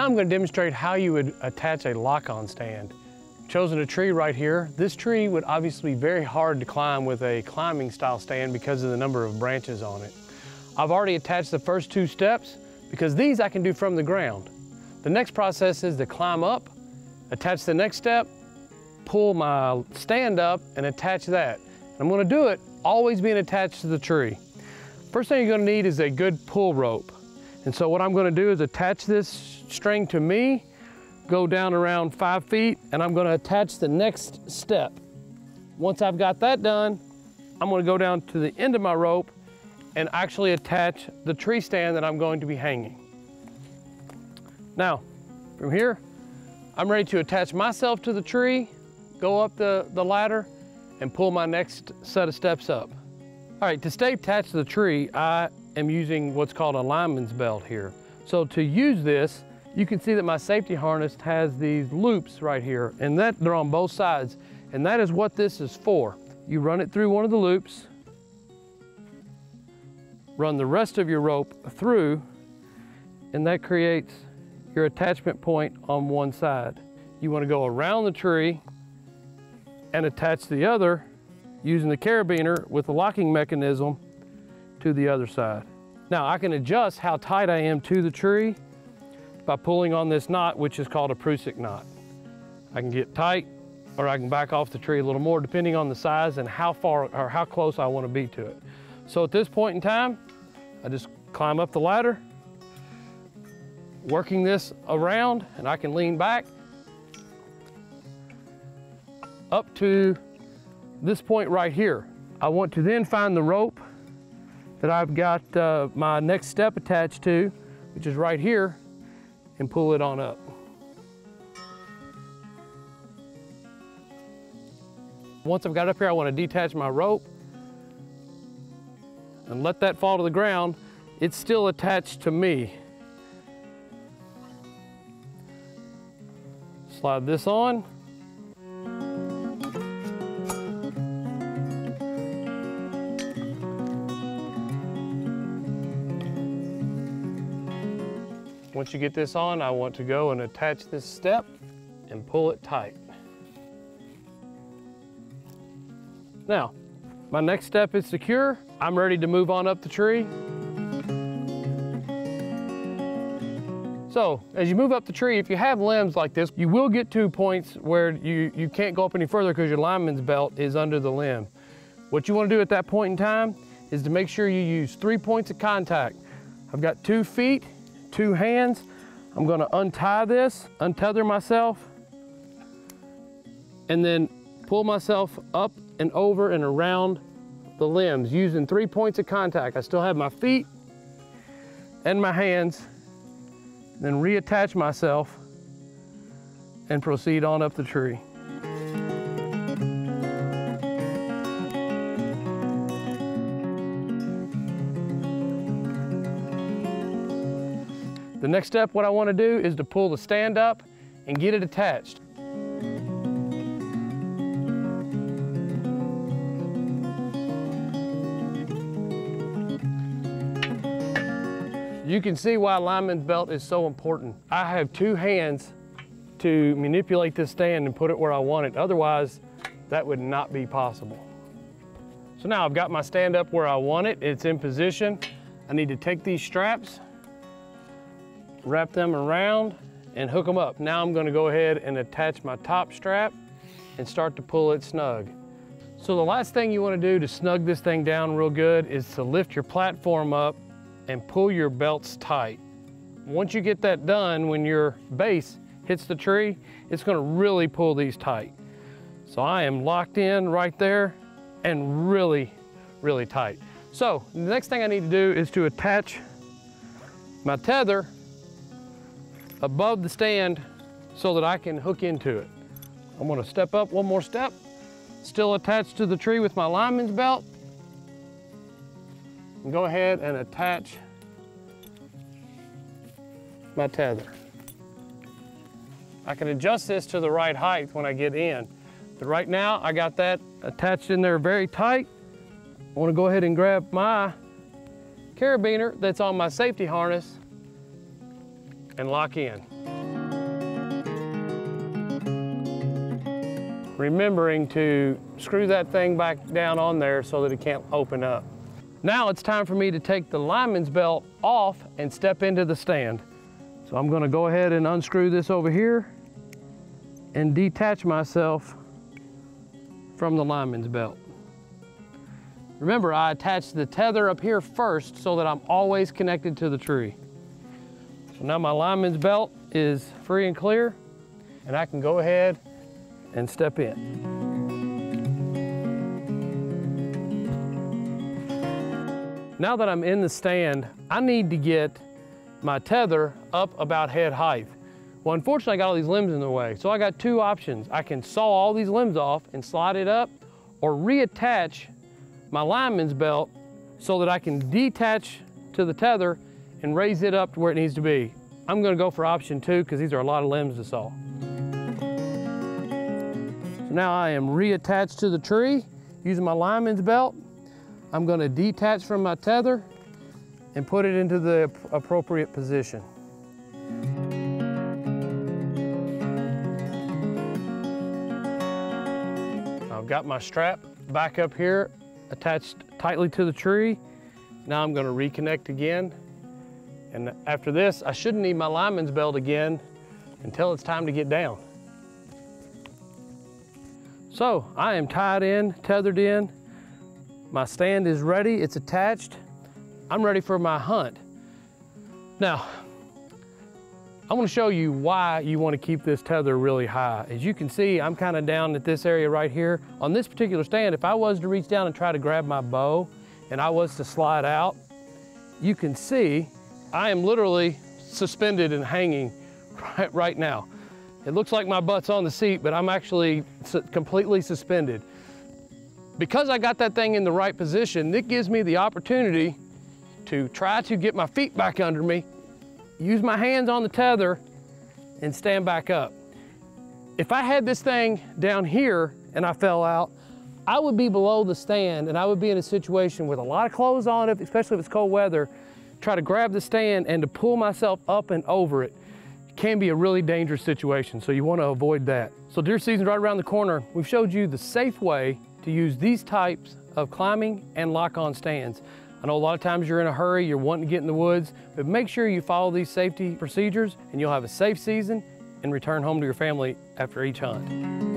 I'm going to demonstrate how you would attach a lock-on stand. I've chosen a tree right here. This tree would obviously be very hard to climb with a climbing style stand because of the number of branches on it. I've already attached the first 2 steps because these I can do from the ground. The next process is to climb up, attach the next step, pull my stand up and attach that. I'm going to do it always being attached to the tree. First thing you're going to need is a good pull rope. And so what I'm going to do is attach this string to me, go down around 5 feet, and I'm going to attach the next step. Once I've got that done, I'm going to go down to the end of my rope and actually attach the tree stand that I'm going to be hanging. Now, from here, I'm ready to attach myself to the tree, go up the ladder, and pull my next set of steps up. All right, to stay attached to the tree, I am using what's called a lineman's belt here. So to use this, you can see that my safety harness has these loops right here, and they're on both sides, and that is what this is for. You run it through one of the loops, run the rest of your rope through, and that creates your attachment point on one side. You want to go around the tree and attach the other using the carabiner with the locking mechanism to the other side. Now I can adjust how tight I am to the tree by pulling on this knot, which is called a Prusik knot. I can get tight or I can back off the tree a little more depending on the size and how far or how close I want to be to it. So at this point in time, I just climb up the ladder, working this around, and I can lean back up to this point right here. I want to then find the rope that I've got my next step attached to, which is right here, and pull it on up. Once I've got it up here, I want to detach my rope and let that fall to the ground. It's still attached to me. Slide this on. Once you get this on, I want to go and attach this step and pull it tight. Now, my next step is secure. I'm ready to move on up the tree. So, as you move up the tree, if you have limbs like this, you will get to points where you can't go up any further because your lineman's belt is under the limb. What you want to do at that point in time is to make sure you use 3 points of contact. I've got 2 feet, 2 hands. I'm going to untie this, untether myself, and then pull myself up and over and around the limbs using 3 points of contact. I still have my feet and my hands, then reattach myself and proceed on up the tree. The next step, what I want to do is to pull the stand up and get it attached. You can see why lineman's belt is so important. I have 2 hands to manipulate this stand and put it where I want it. Otherwise, that would not be possible. So now I've got my stand up where I want it. It's in position. I need to take these straps, wrap them around, and hook them up. Now I'm going to go ahead and attach my top strap and start to pull it snug. So the last thing you want to do to snug this thing down real good is to lift your platform up and pull your belts tight. Once you get that done, when your base hits the tree, it's going to really pull these tight. So I am locked in right there and really, really tight. So the next thing I need to do is to attach my tether above the stand so that I can hook into it. I'm going to step up 1 more step, still attached to the tree with my lineman's belt, and go ahead and attach my tether. I can adjust this to the right height when I get in, but right now I got that attached in there very tight. I want to go ahead and grab my carabiner that's on my safety harness and lock in. remembering to screw that thing back down on there so that it can't open up. Now it's time for me to take the lineman's belt off and step into the stand. So I'm gonna go ahead and unscrew this over here and detach myself from the lineman's belt. Remember, I attached the tether up here first so that I'm always connected to the tree. So now my lineman's belt is free and clear, and I can go ahead and step in. Now that I'm in the stand, I need to get my tether up about head height. Well, unfortunately, I got all these limbs in the way, so I got two options. I can saw all these limbs off and slide it up, or reattach my lineman's belt so that I can detach to the tether and raise it up to where it needs to be. I'm gonna go for option 2 because these are a lot of limbs to saw. So now I am reattached to the tree using my lineman's belt. I'm gonna detach from my tether and put it into the appropriate position. I've got my strap back up here, attached tightly to the tree. Now I'm gonna reconnect again. And after this, I shouldn't need my lineman's belt again until it's time to get down. So I am tied in, tethered in. My stand is ready, it's attached. I'm ready for my hunt. Now, I want to show you why you want to keep this tether really high. As you can see, I'm kind of down at this area right here. On this particular stand, if I was to reach down and try to grab my bow and I was to slide out, you can see I am literally suspended and hanging right now. It looks like my butt's on the seat, but I'm actually completely suspended. Because I got that thing in the right position, it gives me the opportunity to try to get my feet back under me, use my hands on the tether, and stand back up. If I had this thing down here and I fell out, I would be below the stand and I would be in a situation with a lot of clothes on it, especially if it's cold weather, try to grab the stand and to pull myself up and over it can be a really dangerous situation, so you want to avoid that. So deer season's right around the corner. We've showed you the safe way to use these types of climbing and lock-on stands. I know a lot of times you're in a hurry, you're wanting to get in the woods, but make sure you follow these safety procedures and you'll have a safe season and return home to your family after each hunt.